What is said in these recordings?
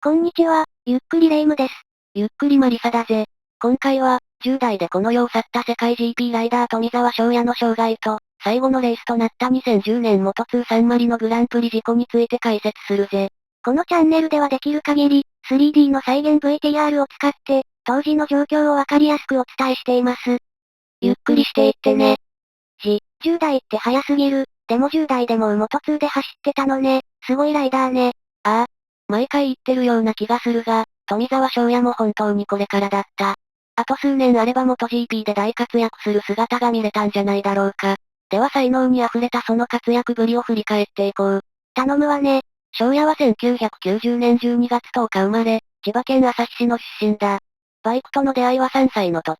こんにちは、ゆっくりレ夢ムです。ゆっくりマリサだぜ。今回は、10代でこの世を去った世界 GP ライダー富澤翔也の生涯と、最後のレースとなった2010年元通算マリのグランプリ事故について解説するぜ。このチャンネルではできる限り、3D の再現 VTR を使って、当時の状況をわかりやすくお伝えしています。ゆっくりしていってね。10代って早すぎる。でも10代でも元通で走ってたのね。すごいライダーね。ああ、毎回言ってるような気がするが、富澤翔也も本当にこれからだった。あと数年あれば元 GP で大活躍する姿が見れたんじゃないだろうか。では才能に溢れたその活躍ぶりを振り返っていこう。頼むわね。翔也は1990年12月10日生まれ、千葉県旭市の出身だ。バイクとの出会いは3歳の時。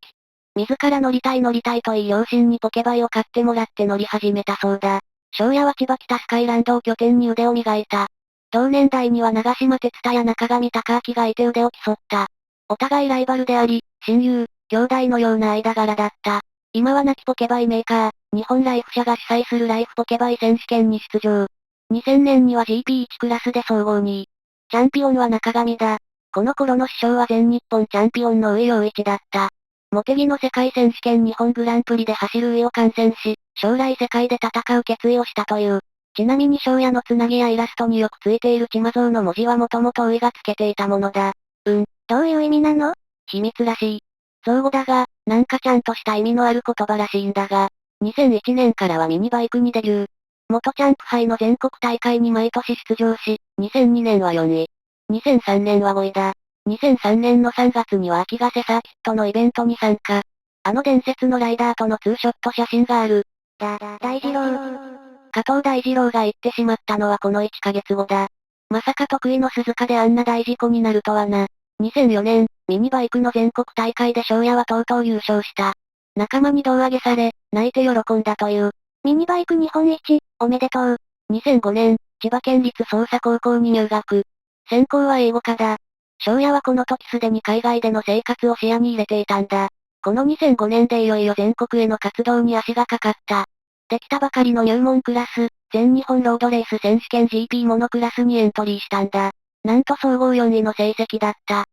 自ら乗りたいと言い両親にポケバイを買ってもらって乗り始めたそうだ。翔也は千葉北スカイランドを拠点に腕を磨いた。同年代には長島哲太や中上隆明がいて腕を競った。お互いライバルであり、親友、兄弟のような間柄だった。今は亡きポケバイメーカー、日本ライフ社が主催するライフポケバイ選手権に出場。2000年には GP1 クラスで総合2位。チャンピオンは中上だ。この頃の師匠は全日本チャンピオンの上陽一だった。茂木の世界選手権日本グランプリで走る上を観戦し、将来世界で戦う決意をしたという。ちなみに翔也のつなぎやイラストによくついているチマゾウの文字はもともと上がつけていたものだ。どういう意味なの？秘密らしい。造語だが、なんかちゃんとした意味のある言葉らしいんだが、2001年からはミニバイクにデビュー。元チャンプ杯の全国大会に毎年出場し、2002年は4位。2003年は5位だ。2003年の3月には秋ヶ瀬サーキットのイベントに参加。あの伝説のライダーとのツーショット写真がある。大二郎。加藤大二郎が言ってしまったのはこの1ヶ月後だ。まさか得意の鈴鹿であんな大事故になるとはな。2004年、ミニバイクの全国大会で翔也はとうとう優勝した。仲間に胴上げされ、泣いて喜んだという。ミニバイク日本一、おめでとう。2005年、千葉県立捜査高校に入学。専攻は英語科だ。翔也はこの時すでに海外での生活を視野に入れていたんだ。この2005年でいよいよ全国への活動に足がかかった。できたばかりの入門クラス、全日本ロードレース選手権 GP モノクラスにエントリーしたんだ。なんと総合4位の成績だった。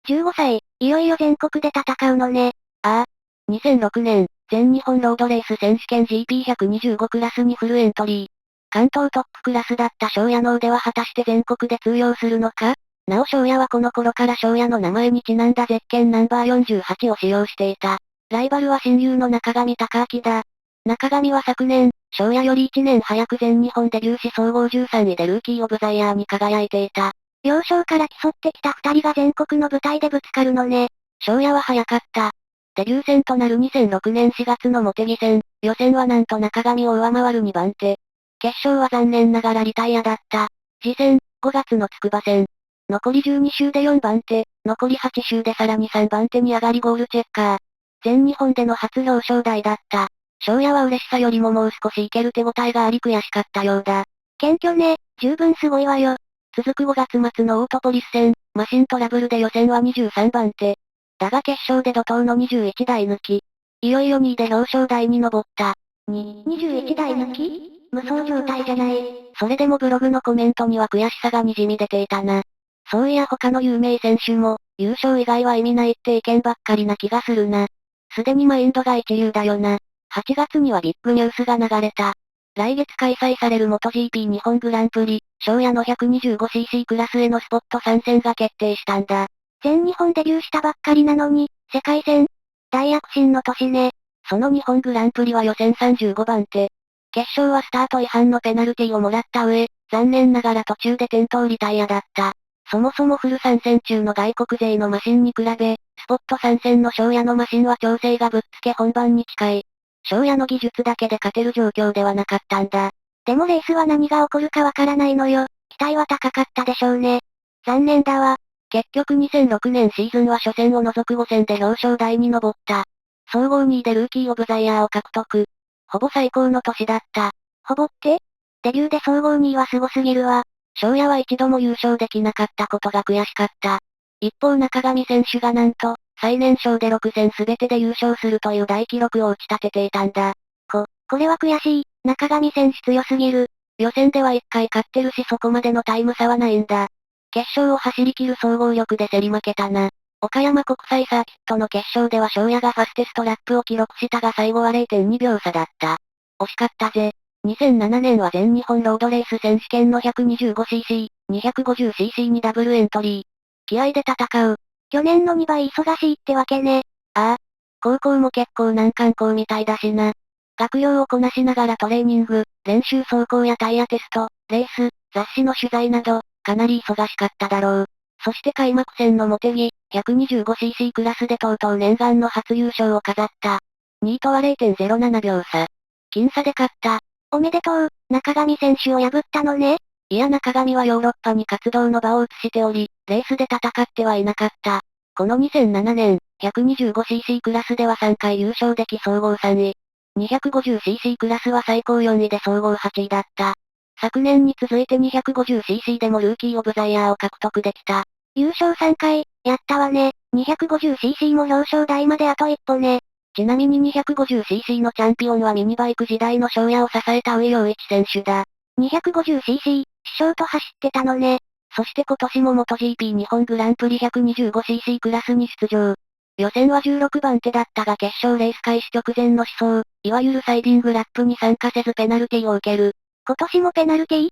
15歳、いよいよ全国で戦うのね。ああ。2006年、全日本ロードレース選手権 GP125 クラスにフルエントリー。関東トップクラスだった翔也の腕は果たして全国で通用するのか？なお翔也はこの頃から翔也の名前にちなんだゼッケンナンバー48を使用していた。ライバルは親友の中上隆明だ。中上は昨年、翔也より1年早く全日本デビューし総合13位でルーキーオブザイヤーに輝いていた。幼少から競ってきた二人が全国の舞台でぶつかるのね。翔也は早かった。デビュー戦となる2006年4月の茂木戦、予選はなんと中上を上回る2番手。決勝は残念ながらリタイアだった。次戦、5月の筑波戦。残り12周で4番手、残り8周でさらに3番手に上がりゴールチェッカー。全日本での初表彰台だった。翔也は嬉しさよりももう少しいける手応えがあり悔しかったようだ。謙虚ね、十分すごいわよ。続く5月末のオートポリス戦、マシントラブルで予選は23番手。だが決勝で怒涛の21台抜き。いよいよ2位で表彰台に登った。21台抜き？無双状態じゃない。それでもブログのコメントには悔しさが滲み出ていたな。そういや他の有名選手も、優勝以外は意味ないって意見ばっかりな気がするな。すでにマインドが一流だよな。8月にはビッグニュースが流れた。来月開催される元 GP 日本グランプリ、翔也の 125cc クラスへのスポット参戦が決定したんだ。全日本デビューしたばっかりなのに、世界戦。大躍進の年ね。その日本グランプリは予選35番手。決勝はスタート違反のペナルティをもらった上、残念ながら途中で転倒リタイアだった。そもそもフル参戦中の外国勢のマシンに比べ、スポット参戦の翔也のマシンは調整がぶっつけ本番に近い。翔也の技術だけで勝てる状況ではなかったんだ。でもレースは何が起こるかわからないのよ。期待は高かったでしょうね。残念だわ。結局2006年シーズンは初戦を除く5戦で表彰台に上った。総合2位でルーキーオブザイヤーを獲得。ほぼ最高の年だった。ほぼって？デビューで総合2位はすごすぎるわ。翔也は一度も優勝できなかったことが悔しかった。一方中上選手がなんと、最年少で6戦全てで優勝するという大記録を打ち立てていたんだ。これは悔しい。中上選手強すぎる。予選では1回勝ってるしそこまでのタイム差はないんだ。決勝を走り切る総合力で競り負けたな。岡山国際サーキットの決勝では翔也がファステストラップを記録したが最後は 0.2 秒差だった。惜しかったぜ。2007年は全日本ロードレース選手権の 125cc、250cc にダブルエントリー。気合で戦う。去年の2倍忙しいってわけね。ああ。高校も結構難関校みたいだしな。学業をこなしながらトレーニング、練習走行やタイヤテスト、レース、雑誌の取材など、かなり忙しかっただろう。そして開幕戦の茂木、125cc クラスでとうとう念願の初優勝を飾った。2位とは 0.07 秒差。僅差で勝った。おめでとう、中上選手を破ったのね。いや中上はヨーロッパに活動の場を移しており、レースで戦ってはいなかった。この2007年、125cc クラスでは3回優勝でき総合3位。250cc クラスは最高4位で総合8位だった。昨年に続いて 250cc でもルーキーオブザイヤーを獲得できた。優勝3回、やったわね。250cc も表彰台まであと一歩ね。ちなみに 250cc のチャンピオンはミニバイク時代の翔也を支えた上陽一選手だ。250cc、師匠と走ってたのね。そして今年も MotoGP 日本グランプリ 125cc クラスに出場。予選は16番手だったが決勝レース開始直前の死走、いわゆるサイディングラップに参加せずペナルティを受ける。今年もペナルティ？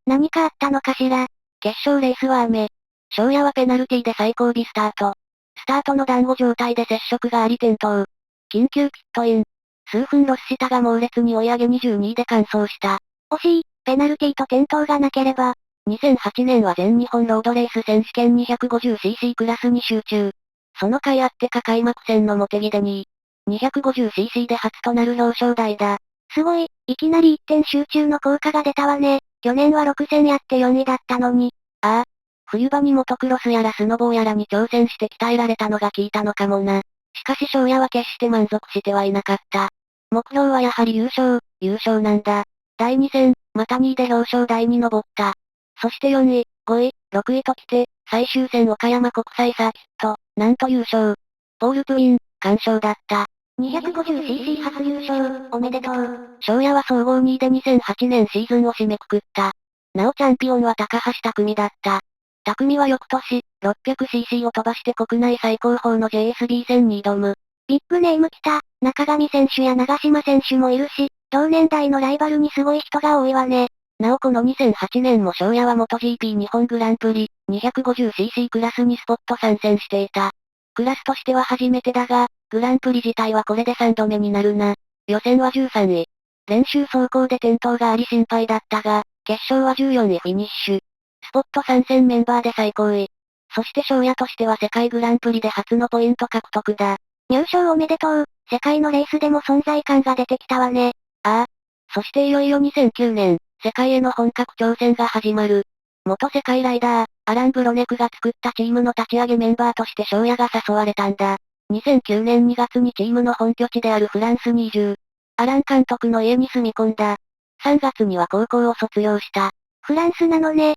何かあったのかしら。決勝レースは雨。翔也はペナルティで最後尾スタート。スタートの団子状態で接触があり転倒。緊急ピットイン。数分ロスしたが猛烈に追い上げ22位で完走した。惜しい、ペナルティと転倒がなければ。2008年は全日本ロードレース選手権 250cc クラスに集中。その回あってか開幕戦の茂木で2位。250cc で初となる表彰台だ。すごい、いきなり一点集中の効果が出たわね。去年は6戦やって4位だったのに。ああ。冬場にモトクロスやらスノボーやらに挑戦して鍛えられたのが効いたのかもな。しかし翔也は決して満足してはいなかった。目標はやはり優勝なんだ。第2戦、また2位で表彰台に登った。そして4位、5位、6位と来て、最終戦岡山国際サーキット、なんと優勝。ポールプイン、完勝だった。250cc 初優勝、おめでとう。翔也は総合2位で2008年シーズンを締めくくった。なおチャンピオンは高橋匠だった。匠は翌年、600cc を飛ばして国内最高峰の JSB 戦に挑む。ビッグネーム来た、中上選手や長島選手もいるし、同年代のライバルにすごい人が多いわね。なおこの2008年も翔也は MotoGP 日本グランプリ、250cc クラスにスポット参戦していた。クラスとしては初めてだが、グランプリ自体はこれで3度目になるな。予選は13位。練習走行で転倒があり心配だったが、決勝は14位フィニッシュ。スポット参戦メンバーで最高位。そして翔也としては世界グランプリで初のポイント獲得だ。入賞おめでとう。世界のレースでも存在感が出てきたわね。ああ。そしていよいよ2009年、世界への本格挑戦が始まる。元世界ライダー、アラン・ブロネクが作ったチームの立ち上げメンバーとして翔也が誘われたんだ。2009年2月にチームの本拠地であるフランスに移住。アラン監督の家に住み込んだ。3月には高校を卒業した。フランスなのね。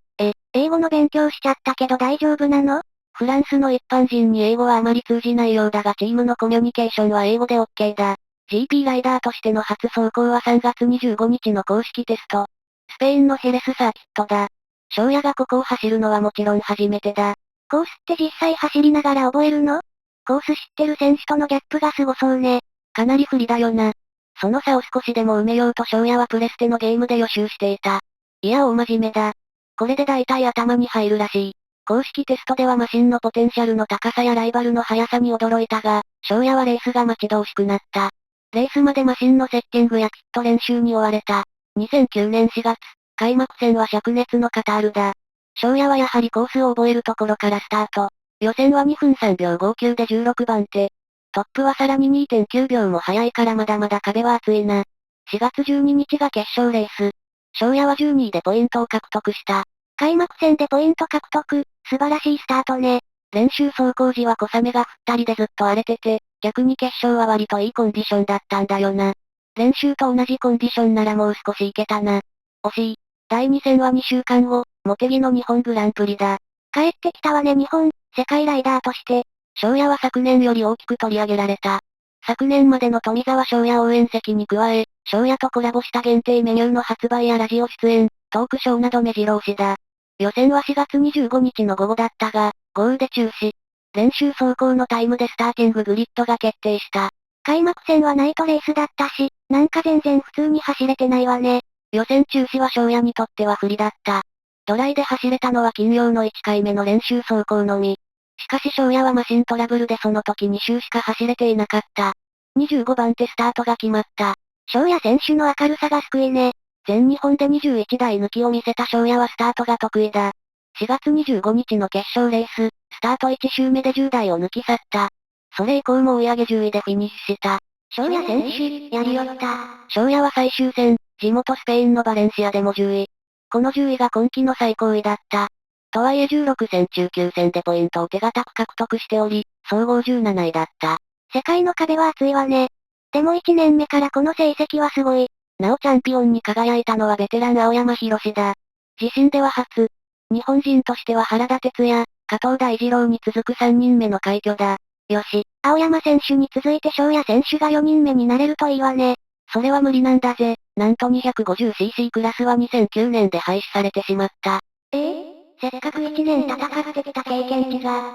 英語の勉強しちゃったけど大丈夫なの？フランスの一般人に英語はあまり通じないようだがチームのコミュニケーションは英語で OK だ。GP ライダーとしての初走行は3月25日の公式テスト。スペインのヘレスサーキットだ。翔也がここを走るのはもちろん初めてだ。コースって実際走りながら覚えるの？コース知ってる選手とのギャップがすごそうね。かなり不利だよな。その差を少しでも埋めようと翔也はプレステのゲームで予習していた。いや大真面目だ。これで大体頭に入るらしい。公式テストではマシンのポテンシャルの高さやライバルの速さに驚いたが、翔也はレースが待ち遠しくなった。レースまでマシンのセッティングやキット練習に追われた。2009年4月、開幕戦は灼熱のカタールだ。翔也はやはりコースを覚えるところからスタート。予選は2分3秒59で16番手。トップはさらに 2.9 秒も速いからまだまだ壁は厚いな。4月12日が決勝レース。翔也は12位でポイントを獲得した。開幕戦でポイント獲得、素晴らしいスタートね。練習走行時は小雨が降ったりでずっと荒れてて、逆に決勝は割といいコンディションだったんだよな。練習と同じコンディションならもう少しいけたな。惜しい。第2戦は2週間後、茂木の日本グランプリだ。帰ってきたわね日本、世界ライダーとして。翔也は昨年より大きく取り上げられた。昨年までの富澤翔也応援席に加え、翔也とコラボした限定メニューの発売やラジオ出演、トークショーなど目白押しだ。予選は4月25日の午後だったが、豪雨で中止。練習走行のタイムでスターティンググリッドが決定した。開幕戦はナイトレースだったし、なんか全然普通に走れてないわね。予選中止は翔也にとっては不利だった。ドライで走れたのは金曜の1回目の練習走行のみ。しかし翔也はマシントラブルでその時2周しか走れていなかった。25番手スタートが決まった。翔也選手の明るさが救いね。全日本で21台抜きを見せた翔也はスタートが得意だ。4月25日の決勝レース、スタート1周目で10台を抜き去った。それ以降も追い上げ10位でフィニッシュした。翔也選手、やりよった。翔也は最終戦、地元スペインのバレンシアでも10位。この10位が今季の最高位だった。とはいえ16戦中9戦でポイントを手堅く獲得しており、総合17位だった。世界の壁は厚いわね。でも1年目からこの成績はすごい。なおチャンピオンに輝いたのはベテラン青山博だ。自身では初。日本人としては原田哲也、加藤大二郎に続く3人目の快挙だ。よし。青山選手に続いて翔也選手が4人目になれるといいわね。それは無理なんだぜ。なんと 250cc クラスは2009年で廃止されてしまった。せっかく1年戦ってきた経験値が。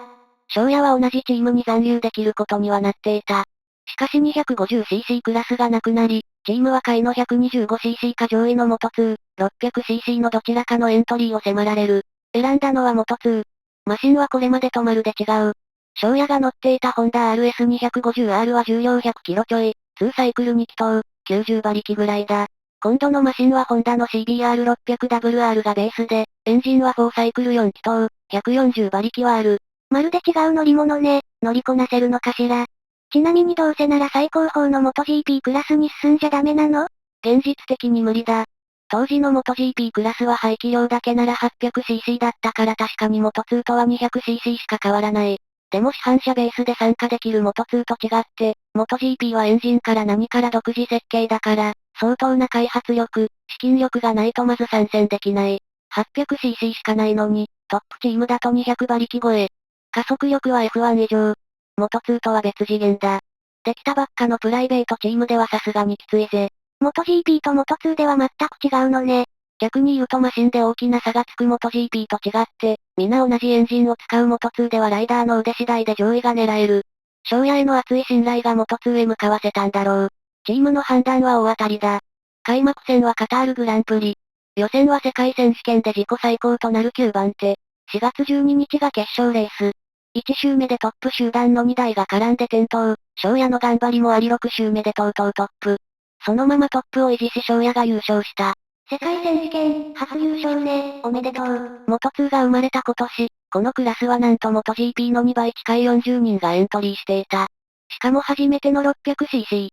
翔也は同じチームに残留できることにはなっていた。しかし 250cc クラスがなくなり、チームは下位の 125cc か上位の元2、600cc のどちらかのエントリーを迫られる。選んだのは元2。マシンはこれまでとまるで違う。翔也が乗っていたホンダ RS250R は重量100キロちょい、2サイクル2気筒、90馬力ぐらいだ。今度のマシンはホンダの CBR600WR がベースで、エンジンは4サイクル4気筒、140馬力はある。まるで違う乗り物ね。乗りこなせるのかしら。ちなみにどうせなら最高峰の MotoGP クラスに進んじゃダメなの？現実的に無理だ。当時の MotoGP クラスは排気量だけなら 800cc だったから確かに Moto2 とは 200cc しか変わらない。でも市販車ベースで参加できる Moto2 と違って、MotoGP はエンジンから何から独自設計だから、相当な開発力、資金力がないとまず参戦できない。800cc しかないのに、トップチームだと200馬力超え。加速力は F1 以上。Moto2 とは別次元だ。できたばっかのプライベートチームではさすがにきついぜ。MotoGP と Moto2 では全く違うのね。逆に言うとマシンで大きな差がつく MotoGP と違って、皆同じエンジンを使う Moto2 ではライダーの腕次第で上位が狙える。翔也への熱い信頼が Moto2 へ向かわせたんだろう。チームの判断は大当たりだ。開幕戦はカタールグランプリ。予選は世界選手権で自己最高となる9番手。4月12日が決勝レース。1周目でトップ集団の2台が絡んで転倒。翔也の頑張りもあり6周目でとうとうトップ。そのままトップを維持し翔也が優勝した。世界選手権、初優勝ね、おめでとう。元2が生まれた今年、このクラスはなんと元 GP の2倍近い40人がエントリーしていた。しかも初めての 600cc。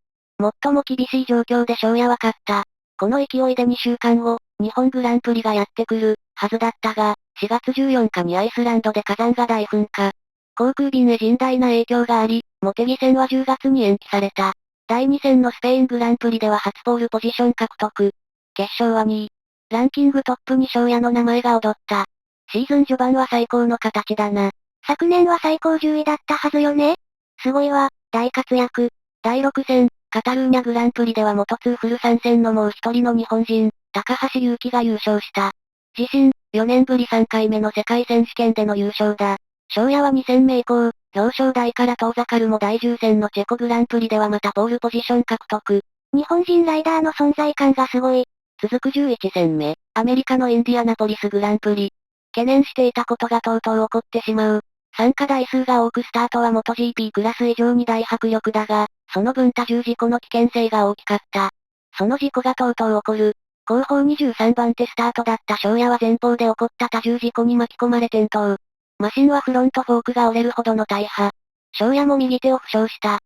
最も厳しい状況で翔也は勝った。この勢いで2週間後、日本グランプリがやってくる、はずだったが、4月14日にアイスランドで火山が大噴火。航空便へ甚大な影響があり、茂木戦は10月に延期された。第2戦のスペイングランプリでは初ポールポジション獲得。決勝は2位。ランキングトップに翔也の名前が躍った。シーズン序盤は最高の形だな。昨年は最高10位だったはずよね。すごいわ、大活躍。第6戦、カタルーニャグランプリでは元2フル参戦のもう一人の日本人、高橋祐希が優勝した。自身、4年ぶり3回目の世界選手権での優勝だ。翔也は2戦目以降、表彰台から遠ざかるも第10戦のチェコグランプリではまたポールポジション獲得。日本人ライダーの存在感がすごい。続く11戦目、アメリカのインディアナポリスグランプリ。懸念していたことがとうとう起こってしまう。参加台数が多くスタートは MotoGP クラス以上に大迫力だが、その分多重事故の危険性が大きかった。その事故がとうとう起こる。後方23番手スタートだった翔也は前方で起こった多重事故に巻き込まれ転倒。マシンはフロントフォークが折れるほどの大破。翔也も右手を負傷した。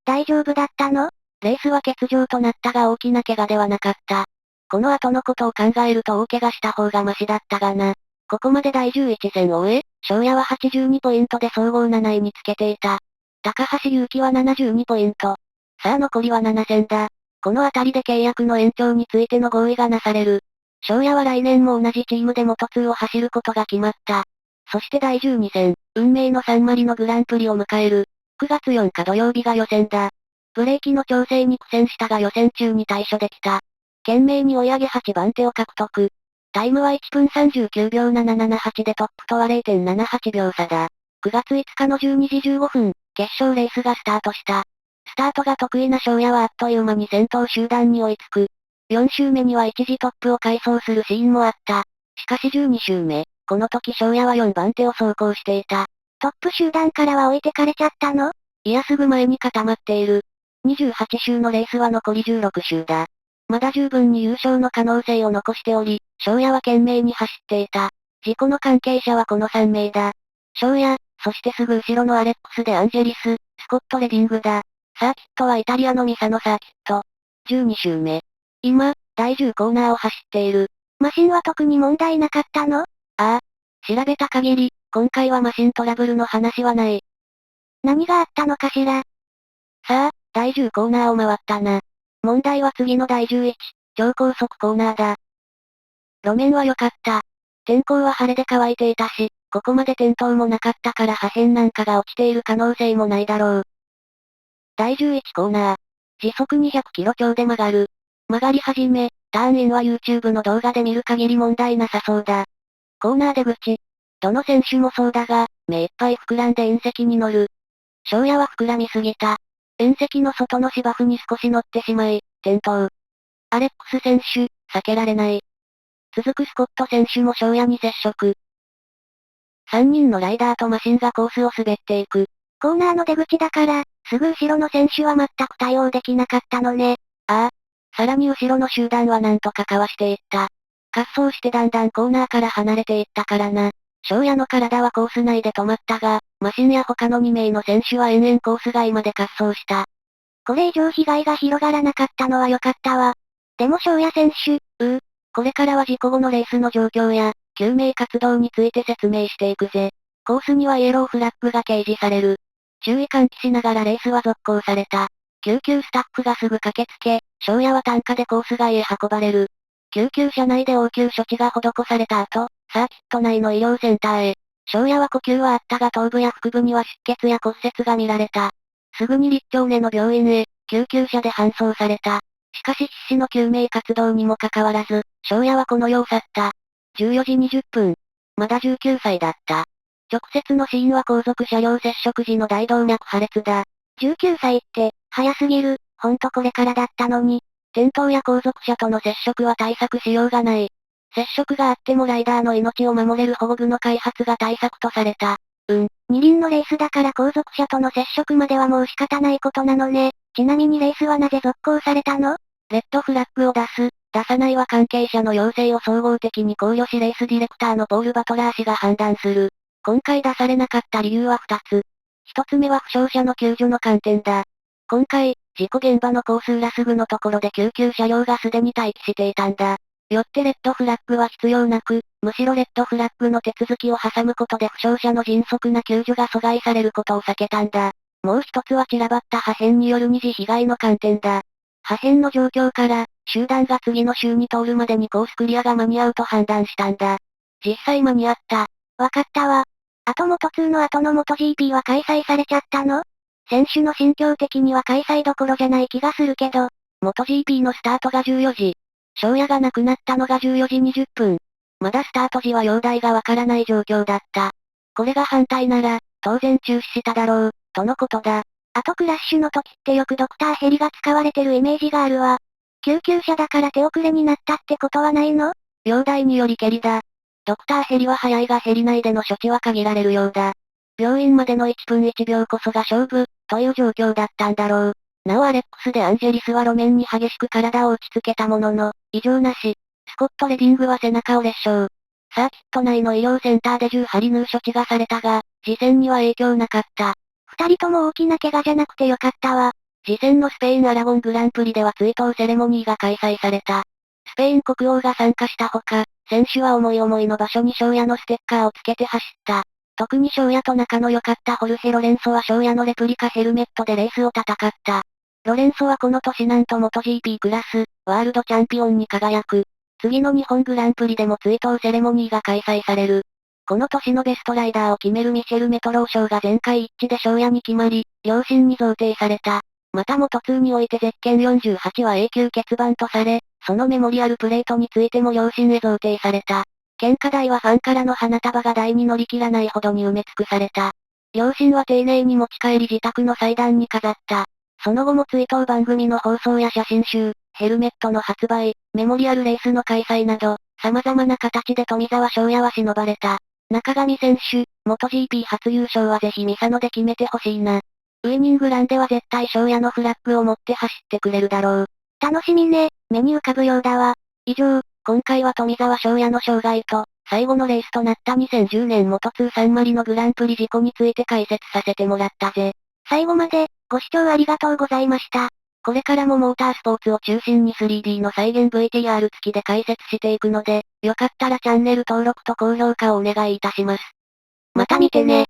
大丈夫だったの？レースは欠場となったが大きな怪我ではなかった。この後のことを考えると大怪我した方がマシだったがな。ここまで第11戦を終え、翔也は82ポイントで総合7位につけていた。高橋祐希は72ポイント。さあ残りは7戦だ。このあたりで契約の延長についての合意がなされる。翔也は来年も同じチームで元2を走ることが決まった。そして第12戦、運命のサンマリノグランプリを迎える。9月4日土曜日が予選だ。ブレーキの調整に苦戦したが予選中に対処できた。懸命に追い上げ8番手を獲得。タイムは1分39秒778でトップとは0.78秒差だ。9月5日の12時15分、決勝レースがスタートした。スタートが得意な翔也はあっという間に先頭集団に追いつく。4周目には一時トップを快走するシーンもあった。しかし12周目、この時翔也は4番手を走行していた。トップ集団からは置いてかれちゃったの？いやすぐ前に固まっている。28周のレースは残り16周だ。まだ十分に優勝の可能性を残しており、翔也は懸命に走っていた。事故の関係者はこの3名だ。翔也、そしてすぐ後ろのアレックス・デ・アンジェリス、スコット・レディングだ。サーキットはイタリアのミサノサーキット。12周目。今、第10コーナーを走っている。マシンは特に問題なかったの？ああ。調べた限り、今回はマシントラブルの話はない。何があったのかしら？さあ、第10コーナーを回ったな。問題は次の第11、超高速コーナーだ。路面は良かった。天候は晴れで乾いていたし、ここまで転倒もなかったから破片なんかが落ちている可能性もないだろう。第11コーナー。時速200キロ超で曲がる。曲がり始め、ターンインは YouTube の動画で見る限り問題なさそうだ。コーナー出口。どの選手もそうだが、目いっぱい膨らんで縁石に乗る。翔也は膨らみすぎた。縁石の外の芝生に少し乗ってしまい、転倒。アレックス選手、避けられない。続くスコット選手も翔也に接触。3人のライダーとマシンがコースを滑っていく。コーナーの出口だから、すぐ後ろの選手は全く対応できなかったのね。ああ。さらに後ろの集団はなんとかかわしていった。滑走してだんだんコーナーから離れていったからな。翔也の体はコース内で止まったが、マシンや他の2名の選手は延々コース外まで滑走した。これ以上被害が広がらなかったのは良かったわ。でも翔也選手、これからは事故後のレースの状況や、救命活動について説明していくぜ。コースにはイエローフラッグが掲示される。注意喚起しながらレースは続行された。救急スタッフがすぐ駆けつけ、翔也は担架でコース外へ運ばれる。救急車内で応急処置が施された後、サーキット内の医療センターへ。翔也は呼吸はあったが頭部や腹部には出血や骨折が見られた。すぐに立教根の病院へ、救急車で搬送された。しかし必死の救命活動にもかかわらず、翔也はこの世を去った。14時20分。まだ19歳だった。直接の死因は後続車両接触時の大動脈破裂だ。19歳って、早すぎる、ほんとこれからだったのに。転倒や後続車との接触は対策しようがない。接触があってもライダーの命を守れる保護具の開発が対策とされた。二輪のレースだから後続車との接触まではもう仕方ないことなのね。ちなみにレースはなぜ続行されたの？レッドフラッグを出す、出さないは関係者の要請を総合的に考慮しレースディレクターのポール・バトラー氏が判断する。今回出されなかった理由は2つ。1つ目は負傷者の救助の観点だ。今回、事故現場のコース裏すぐのところで救急車両がすでに待機していたんだ。よってレッドフラッグは必要なく、むしろレッドフラッグの手続きを挟むことで負傷者の迅速な救助が阻害されることを避けたんだ。もう一つは散らばった破片による二次被害の観点だ。破片の状況から、集団が次の週に通るまでにコースクリアが間に合うと判断したんだ。実際間に合った。わかったわ。あと元2の後の元 GP は開催されちゃったの？選手の心境的には開催どころじゃない気がするけど、元 GP のスタートが14時。翔也が亡くなったのが14時20分。まだスタート時は容体がわからない状況だった。これが反対なら、当然中止しただろう、とのことだ。あとクラッシュの時ってよくドクターヘリが使われてるイメージがあるわ。救急車だから手遅れになったってことはないの？容体によりけりだ。ドクターヘリは早いがヘリ内での処置は限られるようだ。病院までの1分1秒こそが勝負、という状況だったんだろう。なおアレックス・デ・アンジェリスは路面に激しく体を打ちつけたものの、異常なし。スコット・レディングは背中を裂傷。サーキット内の医療センターで10針縫う処置がされたが、次戦には影響なかった。二人とも大きな怪我じゃなくてよかったわ。次戦のスペイン・アラゴングランプリでは追悼セレモニーが開催された。スペイン国王が参加したほか、選手は思い思いの場所に翔也のステッカーをつけて走った。特に翔也と仲の良かったホルヘ・ロレンソは翔也のレプリカヘルメットでレースを戦った。ロレンソはこの年なんと元 GP クラス、ワールドチャンピオンに輝く。次の日本グランプリでも追悼セレモニーが開催される。この年のベストライダーを決めるミシェル・メトロー賞が全会一致で翔也に決まり、両親に贈呈された。また元2においてゼッケン48は永久欠番とされ、そのメモリアルプレートについても両親へ贈呈された。献花台はファンからの花束が台に乗り切らないほどに埋め尽くされた。両親は丁寧に持ち帰り自宅の祭壇に飾った。その後も追悼番組の放送や写真集、ヘルメットの発売、メモリアルレースの開催など、様々な形で富澤翔也は忍ばれた。中上選手、元 GP 初優勝はぜひミサノで決めてほしいな。ウイニングランでは絶対翔也のフラッグを持って走ってくれるだろう。楽しみね、目に浮かぶようだわ。以上、今回は富澤翔也の生涯と、最後のレースとなった2010年元通算マリのグランプリ事故について解説させてもらったぜ。最後まで、ご視聴ありがとうございました。これからもモータースポーツを中心に 3D の再現 VTR 付きで解説していくので、よかったらチャンネル登録と高評価をお願いいたします。また見てね。